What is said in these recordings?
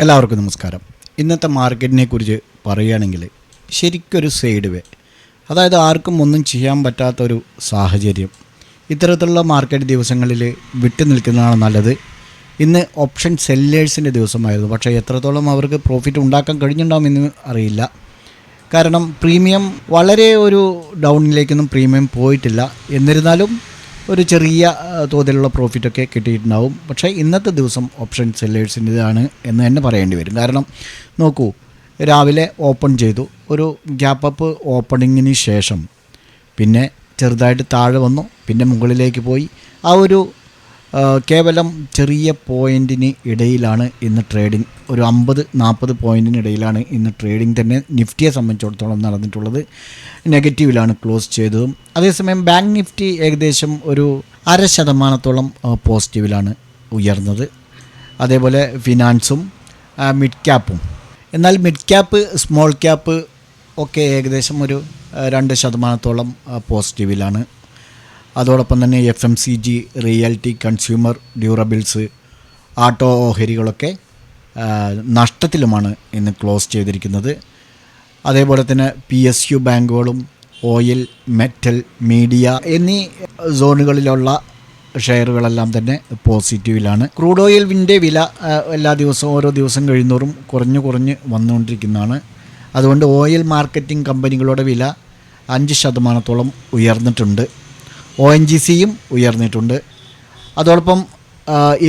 എല്ലാവർക്കും നമസ്കാരം. ഇന്നത്തെ മാർക്കറ്റിനെ കുറിച്ച് പറയുകയാണെങ്കിൽ ശരിക്കൊരു സൈഡ് വേ, അതായത് ആർക്കും ഒന്നും ചെയ്യാൻ പറ്റാത്തൊരു സാഹചര്യം. ഇത്തരത്തിലുള്ള മാർക്കറ്റ് ദിവസങ്ങളിൽ വിട്ടു നിൽക്കുന്നതാണ് നല്ലത്. ഇന്ന് ഓപ്ഷൻ സെല്ലേഴ്സിൻ്റെ ദിവസമായിരുന്നു. പക്ഷേ എത്രത്തോളം അവർക്ക് പ്രോഫിറ്റ് ഉണ്ടാക്കാൻ കഴിഞ്ഞിട്ടുണ്ടാകുമെന്ന് അറിയില്ല. കാരണം പ്രീമിയം വളരെ ഒരു ഡൗണിലേക്കൊന്നും പ്രീമിയം പോയിട്ടില്ല. എന്നിരുന്നാലും ഒരു ചെറിയ തോതിലുള്ള പ്രോഫിറ്റൊക്കെ കിട്ടിയിട്ടുണ്ടാവും. പക്ഷേ ഇന്നത്തെ ദിവസം ഓപ്ഷൻ സെല്ലേഴ്സിൻ്റെതാണ് എന്ന് തന്നെ പറയേണ്ടി വരും. കാരണം നോക്കൂ, രാവിലെ ഓപ്പൺ ചെയ്തു, ഒരു ഗ്യാപ്പ് അപ്പ് ഓപ്പണിങ്ങിന് ശേഷം പിന്നെ ചെറുതായിട്ട് താഴെ വന്നു, പിന്നെ മുകളിലേക്ക് പോയി. ആ ഒരു കേവലം ചെറിയ പോയിൻറ്റിന് ഇടയിലാണ് ഇന്ന് ട്രേഡിംഗ്. ഒരു 50-40 പോയിൻറ്റിന് ഇടയിലാണ് ഇന്ന് ട്രേഡിംഗ് തന്നെ നിഫ്റ്റിയെ സംബന്ധിച്ചിടത്തോളം നടന്നിട്ടുള്ളത്. നെഗറ്റീവിലാണ് ക്ലോസ് ചെയ്തതും. അതേസമയം ബാങ്ക് നിഫ്റ്റി ഏകദേശം ഒരു 0.5% പോസിറ്റീവിലാണ് ഉയർന്നത്. അതേപോലെ ഫിനാൻസും മിഡ് ക്യാപ്പും. എന്നാൽ മിഡ് ക്യാപ്പ് സ്മോൾ ക്യാപ്പ് ഒക്കെ ഏകദേശം ഒരു 2% പോസിറ്റീവിലാണ്. അതോടൊപ്പം തന്നെ FMCG, റിയാലിറ്റി, കൺസ്യൂമർ ഡ്യൂറബിൾസ്, ആട്ടോ ഓഹരികളൊക്കെ നഷ്ടത്തിലുമാണ് ഇന്ന് ക്ലോസ് ചെയ്തിരിക്കുന്നത്. അതേപോലെ തന്നെ PSU ബാങ്കുകളും ഓയിൽ, മെറ്റൽ, മീഡിയ എന്നീ സോണുകളിലുള്ള ഷെയറുകളെല്ലാം തന്നെ പോസിറ്റീവിലാണ്. ക്രൂഡ് ഓയിലിൻ്റെ വില എല്ലാ ദിവസവും ഓരോ ദിവസം കഴിയുന്നോറും കുറഞ്ഞ് വന്നുകൊണ്ടിരിക്കുന്നതാണ്. അതുകൊണ്ട് ഓയിൽ മാർക്കറ്റിംഗ് കമ്പനികളുടെ വില 5% ഉയർന്നിട്ടുണ്ട്. ONGCയും ഉയർന്നിട്ടുണ്ട്. അതോടൊപ്പം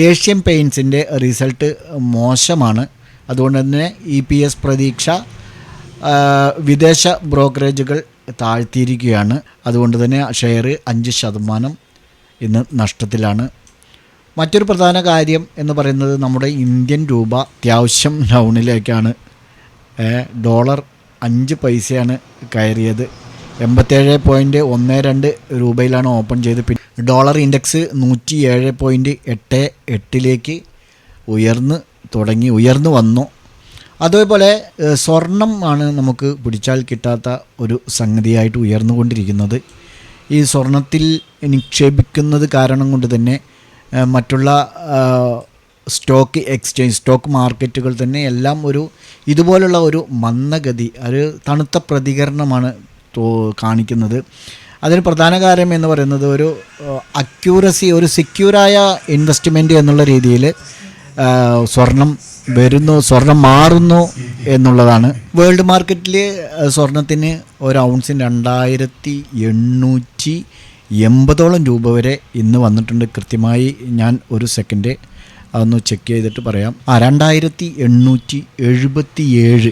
ഏഷ്യൻ പെയിൻസിൻ്റെ റിസൾട്ട് മോശമാണ്. അതുകൊണ്ട് തന്നെ EPS പ്രതീക്ഷ വിദേശ ബ്രോക്കറേജുകൾ താഴ്ത്തിയിരിക്കുകയാണ്. അതുകൊണ്ട് തന്നെ ഷെയർ 5% ഇന്ന് നഷ്ടത്തിലാണ്. മറ്റൊരു പ്രധാന കാര്യം എന്ന് പറയുന്നത് നമ്മുടെ ഇന്ത്യൻ രൂപ അത്യാവശ്യം ഡൗണിലേക്കാണ്. ഡോളർ 5 പൈസയാണ് കയറിയത്. 87.12 രൂപയിലാണ് ഓപ്പൺ ചെയ്ത്. പിന്നെ ഡോളർ ഇൻഡെക്സ് 107.88 ഉയർന്നു വന്നു. അതേപോലെ സ്വർണം ആണ് നമുക്ക് പിടിച്ചാൽ കിട്ടാത്ത ഒരു സംഗതിയായിട്ട് ഉയർന്നുകൊണ്ടിരിക്കുന്നത്. ഈ സ്വർണത്തിൽ നിക്ഷേപിക്കുന്നത് കാരണം കൊണ്ട് തന്നെ മറ്റുള്ള സ്റ്റോക്ക് മാർക്കറ്റുകൾ തന്നെ എല്ലാം ഇതുപോലുള്ള ഒരു മന്ദഗതി, ഒരു തണുത്ത പ്രതികരണമാണ് കാണിക്കുന്നത്. അതിന് പ്രധാന കാര്യം എന്ന് പറയുന്നത് ഒരു അക്യൂറസി, ഒരു സെക്യൂറായ ഇൻവെസ്റ്റ്മെൻറ്റ് എന്നുള്ള രീതിയിൽ സ്വർണം മാറുന്നു എന്നുള്ളതാണ്. വേൾഡ് മാർക്കറ്റിൽ സ്വർണത്തിന് ഒരു ഔൺസിന് 2880 രൂപ വരെ ഇന്ന് വന്നിട്ടുണ്ട്. കൃത്യമായി ഞാൻ ഒരു സെക്കൻഡ് അതൊന്ന് ചെക്ക് ചെയ്തിട്ട് പറയാം. 2877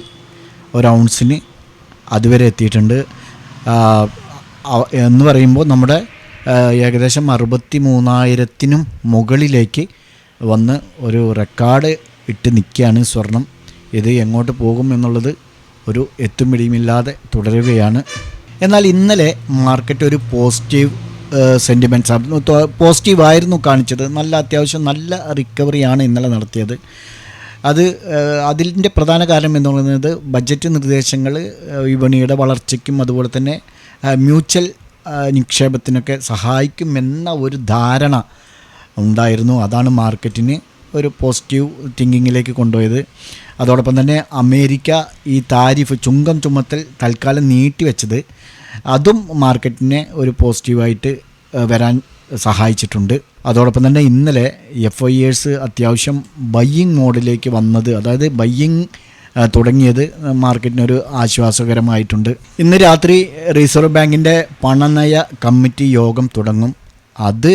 ഒരു ഔൺസിന് അതുവരെ എത്തിയിട്ടുണ്ട്. എന്ന് പറയുമ്പോൾ നമ്മുടെ ഏകദേശം 63,000 മുകളിലേക്ക് വന്ന് ഒരു റെക്കോർഡ് ഇട്ട് നിൽക്കുകയാണ് സ്വർണം. ഇത് എങ്ങോട്ട് പോകും എന്നുള്ളത് ഒരു എത്തും പിടിയുമില്ലാതെ തുടരുകയാണ്. എന്നാൽ ഇന്നലെ മാർക്കറ്റ് ഒരു പോസിറ്റീവ് സെൻറ്റിമെൻറ്റ്സ് പോസിറ്റീവായിരുന്നു കാണിച്ചത്. അത്യാവശ്യം നല്ല റിക്കവറിയാണ് ഇന്നലെ നടത്തിയത്. അതിൻ്റെ പ്രധാന കാരണം എന്ന് പറയുന്നത് ബജറ്റ് നിർദ്ദേശങ്ങൾ വിപണിയുടെ വളർച്ചയ്ക്കും അതുപോലെ തന്നെ മ്യൂച്വൽ നിക്ഷേപത്തിനൊക്കെ സഹായിക്കുമെന്ന ഒരു ധാരണ ഉണ്ടായിരുന്നു. അതാണ് മാർക്കറ്റിന് ഒരു പോസിറ്റീവ് തിങ്കിങ്ങിലേക്ക് കൊണ്ടുപോയത്. അതോടൊപ്പം തന്നെ അമേരിക്ക ഈ താരിഫ് ചുങ്കം ചുമത്തൽ തൽക്കാലം നീട്ടിവെച്ചത് അതും മാർക്കറ്റിനെ ഒരു പോസിറ്റീവായിട്ട് വരാൻ സഹായിച്ചിട്ടുണ്ട്. അതോടൊപ്പം തന്നെ ഇന്നലെ FIs അത്യാവശ്യം ബയ്യിങ് മോഡിലേക്ക് വന്നത്, അതായത് ബയ്യിങ് തുടങ്ങിയത് മാർക്കറ്റിനൊരു ആശ്വാസകരമായിട്ടുണ്ട്. ഇന്ന് രാത്രി റിസർവ് ബാങ്കിൻ്റെ പണനയ കമ്മിറ്റി യോഗം തുടങ്ങും. അത്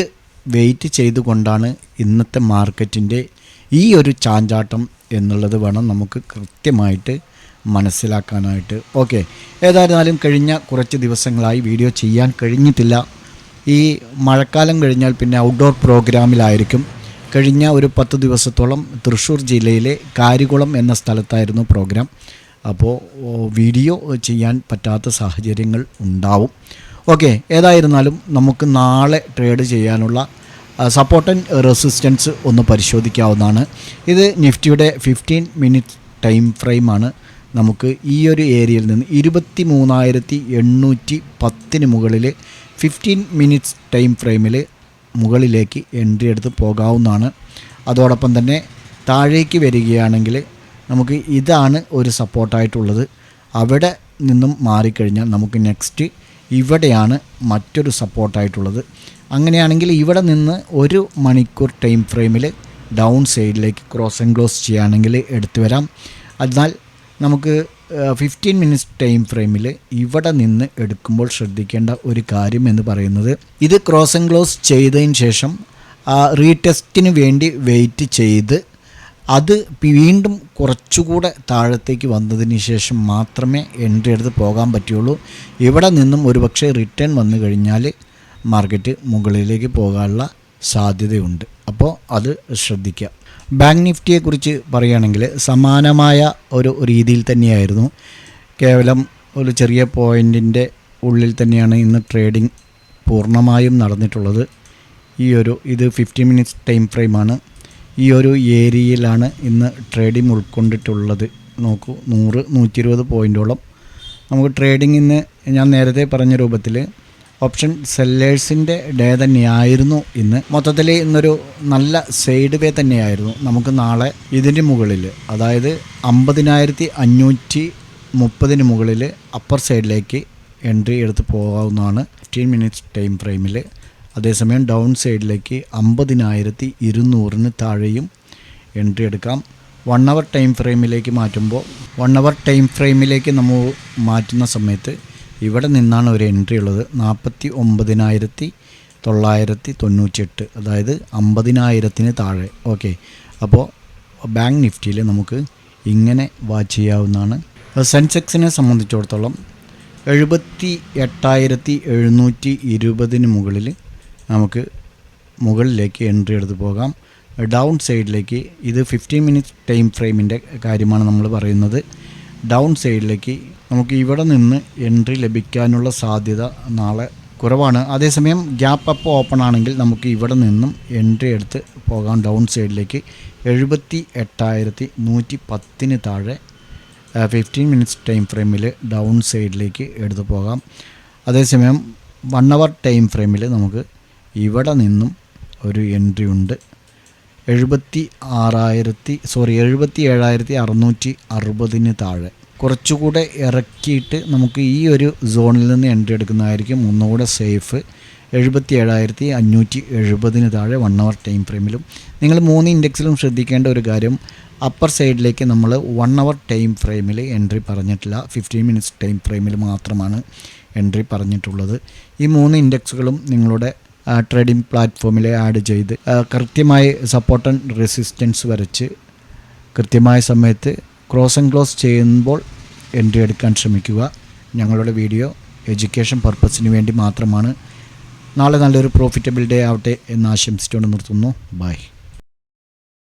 വെയിറ്റ് ചെയ്തുകൊണ്ടാണ് ഇന്നത്തെ മാർക്കറ്റിൻ്റെ ഈ ഒരു ചാഞ്ചാട്ടം എന്നുള്ളത് വേണം നമുക്ക് കൃത്യമായിട്ട് മനസ്സിലാക്കാനായിട്ട്. ഓക്കെ, ഏതായിരുന്നാലും കഴിഞ്ഞ കുറച്ച് ദിവസങ്ങളായി വീഡിയോ ചെയ്യാൻ കഴിഞ്ഞിട്ടില്ല. ഈ മഴക്കാലം കഴിഞ്ഞാൽ പിന്നെ ഔട്ട്ഡോർ പ്രോഗ്രാമിലായിരിക്കും. കഴിഞ്ഞ ഒരു 10 ദിവസത്തോളം തൃശ്ശൂർ ജില്ലയിലെ കാരികുളം എന്ന സ്ഥലത്തായിരുന്നു പ്രോഗ്രാം. അപ്പോൾ വീഡിയോ ചെയ്യാൻ പറ്റാത്ത സാഹചര്യങ്ങൾ ഉണ്ടാവും. ഓക്കെ, ഏതായിരുന്നാലും നമുക്ക് നാളെ ട്രേഡ് ചെയ്യാനുള്ള സപ്പോർട്ട് ആൻഡ് റെസിസ്റ്റൻസ് ഒന്ന് പരിശോധിക്കാവുന്നതാണ്. ഇത് നിഫ്റ്റിയുടെ 15 മിനിറ്റ് ടൈം ഫ്രെയിമാണ്. നമുക്ക് ഈ ഒരു ഏരിയയിൽ നിന്ന് 23,810 മുകളിൽ 15 മിനിറ്റ്സ് ടൈം ഫ്രെയിമിൽ മുകളിലേക്ക് എൻട്രി എടുത്ത് പോകാവുന്നതാണ്. അതോടൊപ്പം തന്നെ താഴേക്ക് വരികയാണെങ്കിൽ നമുക്ക് ഇതാണ് ഒരു സപ്പോർട്ടായിട്ടുള്ളത്. അവിടെ നിന്നും മാറിക്കഴിഞ്ഞാൽ നമുക്ക് നെക്സ്റ്റ് ഇവിടെയാണ് മറ്റൊരു സപ്പോർട്ടായിട്ടുള്ളത്. അങ്ങനെയാണെങ്കിൽ ഇവിടെ നിന്ന് 1 മണിക്കൂർ ടൈം ഫ്രെയിമിൽ ഡൗൺ സൈഡിലേക്ക് ക്രോസ് ആൻഡ് ക്ലോസ് ചെയ്യുകയാണെങ്കിൽ എടുത്തു വരാം. എന്നാൽ നമുക്ക് 15 മിനിറ്റ്സ് ടൈം ഫ്രെയിമിൽ ഇവിടെ നിന്ന് എടുക്കുമ്പോൾ ശ്രദ്ധിക്കേണ്ട ഒരു കാര്യം എന്ന് പറയുന്നത്, ഇത് ക്രോസ് ആൻഡ് ക്ലോസ് ചെയ്തതിന് ശേഷം റീടെസ്റ്റിന് വേണ്ടി വെയിറ്റ് ചെയ്ത് അത് വീണ്ടും കുറച്ചുകൂടെ താഴത്തേക്ക് വന്നതിന് ശേഷം മാത്രമേ എൻട്രി എടുത്ത് പോകാൻ പറ്റുള്ളൂ. ഇവിടെ നിന്നും ഒരുപക്ഷെ റിട്ടേൺ വന്നു കഴിഞ്ഞാൽ മാർക്കറ്റ് മുകളിലേക്ക് പോകാനുള്ള സാധ്യതയുണ്ട്. അപ്പോൾ അത് ശ്രദ്ധിക്കുക. ബാങ്ക് നിഫ്റ്റിയെക്കുറിച്ച് പറയുകയാണെങ്കിൽ സമാനമായ ഒരു രീതിയിൽ തന്നെയായിരുന്നു. കേവലം ഒരു ചെറിയ പോയിൻറ്റിൻ്റെ ഉള്ളിൽ തന്നെയാണ് ഇന്ന് ട്രേഡിംഗ് പൂർണ്ണമായും നടന്നിട്ടുള്ളത്. ഇത് 15 മിനിറ്റ്സ് ടൈം ഫ്രെയിമാണ്. ഈ ഒരു ഏരിയയിലാണ് ഇന്ന് ട്രേഡിംഗ് ഉൾക്കൊണ്ടിട്ടുള്ളത്. നോക്കൂ, 100-120 പോയിൻറ്റോളം നമുക്ക് ട്രേഡിംഗ് ഇന്ന് ഞാൻ നേരത്തെ പറഞ്ഞ രൂപത്തിൽ ഓപ്ഷൻ സെല്ലേഴ്സിൻ്റെ ഡേ തന്നെയായിരുന്നു ഇന്ന്. മൊത്തത്തിൽ ഇന്നൊരു നല്ല സൈഡ് വേ തന്നെയായിരുന്നു. നമുക്ക് നാളെ ഇതിൻ്റെ മുകളിൽ, അതായത് 50,530 മുകളിൽ അപ്പർ സൈഡിലേക്ക് എൻട്രി എടുത്ത് പോകാവുന്നതാണ് 15 മിനിറ്റ്സ് ടൈം ഫ്രെയിമിൽ. അതേസമയം ഡൗൺ സൈഡിലേക്ക് 50,200 താഴെയും എൻട്രി എടുക്കാം. 1 അവർ ടൈം ഫ്രെയിമിലേക്ക് മാറ്റുമ്പോൾ 1 അവർ ടൈം ഫ്രെയിമിലേക്ക് നമ്മൾ മാറ്റുന്ന സമയത്ത് ഇവിടെ നിന്നാണ് ഒരു എൻട്രി ഉള്ളത് 49,998, അതായത് 50,000 താഴെ. ഓക്കെ, അപ്പോൾ ബാങ്ക് നിഫ്റ്റിയിൽ നമുക്ക് ഇങ്ങനെ വാച്ച് ചെയ്യാവുന്നതാണ്. സെൻസെക്സിനെ സംബന്ധിച്ചിടത്തോളം 78,720 മുകളിൽ നമുക്ക് മുകളിലേക്ക് എൻട്രി എടുത്ത് പോകാം. ഡൗൺ സൈഡിലേക്ക്, ഇത് 15 മിനിറ്റ്സ് ടൈം ഫ്രെയിമിൻ്റെ കാര്യമാണ് നമ്മൾ പറയുന്നത്. ഡൗൺ സൈഡിലേക്ക് നമുക്ക് ഇവിടെ നിന്ന് എൻട്രി ലഭിക്കാനുള്ള സാധ്യത നാളെ കുറവാണ്. അതേസമയം ഗ്യാപ്പ് അപ്പ് ഓപ്പൺ ആണെങ്കിൽ നമുക്ക് ഇവിടെ നിന്നും എൻട്രി എടുത്ത് പോകാം ഡൗൺ സൈഡിലേക്ക് 78,110 താഴെ 15 മിനിറ്റ്സ് ടൈം ഫ്രെയിമിൽ ഡൗൺ സൈഡിലേക്ക് എടുത്ത് പോകാം. അതേസമയം 1 അവർ ടൈം ഫ്രെയിമിൽ നമുക്ക് ഇവിടെ നിന്നും ഒരു എൻട്രി ഉണ്ട് 77,660 താഴെ. കുറച്ചുകൂടെ ഇറക്കിയിട്ട് നമുക്ക് ഈ ഒരു സോണിൽ നിന്ന് എൻട്രി എടുക്കുന്നതായിരിക്കും ഒന്നുകൂടെ സേഫ്. 77,570 താഴെ 1 അവർ ടൈം ഫ്രെയിമിലും. നിങ്ങൾ 3 ഇൻഡെക്സിലും ശ്രദ്ധിക്കേണ്ട ഒരു കാര്യം, അപ്പർ സൈഡിലേക്ക് നമ്മൾ 1 അവർ ടൈം ഫ്രെയിമിൽ എൻട്രി പറഞ്ഞിട്ടില്ല, 15 മിനിറ്റ്സ് ടൈം ഫ്രെയിമിൽ മാത്രമാണ് എൻട്രി പറഞ്ഞിട്ടുള്ളത്. ഈ 3 ഇൻഡെക്സുകളും നിങ്ങളുടെ ട്രേഡിംഗ് പ്ലാറ്റ്ഫോമിൽ ആഡ് ചെയ്ത് കൃത്യമായി സപ്പോർട്ട് ആൻഡ് റെസിസ്റ്റൻസ് വരച്ച് കൃത്യമായ സമയത്ത് ക്രോസ് ആൻഡ് ക്ലോസ് ചെയ്യുമ്പോൾ എൻട്രി എടുക്കാൻ ശ്രമിക്കുക. ഞങ്ങളുടെ വീഡിയോ എഡ്യൂക്കേഷൻ പർപ്പസിന് വേണ്ടി മാത്രമാണ്. നാളെ നല്ലൊരു പ്രോഫിറ്റബിൾ ഡേ ആവട്ടെ എന്ന് ആശംസിച്ചുകൊണ്ട് നിർത്തുന്നു. ബൈ.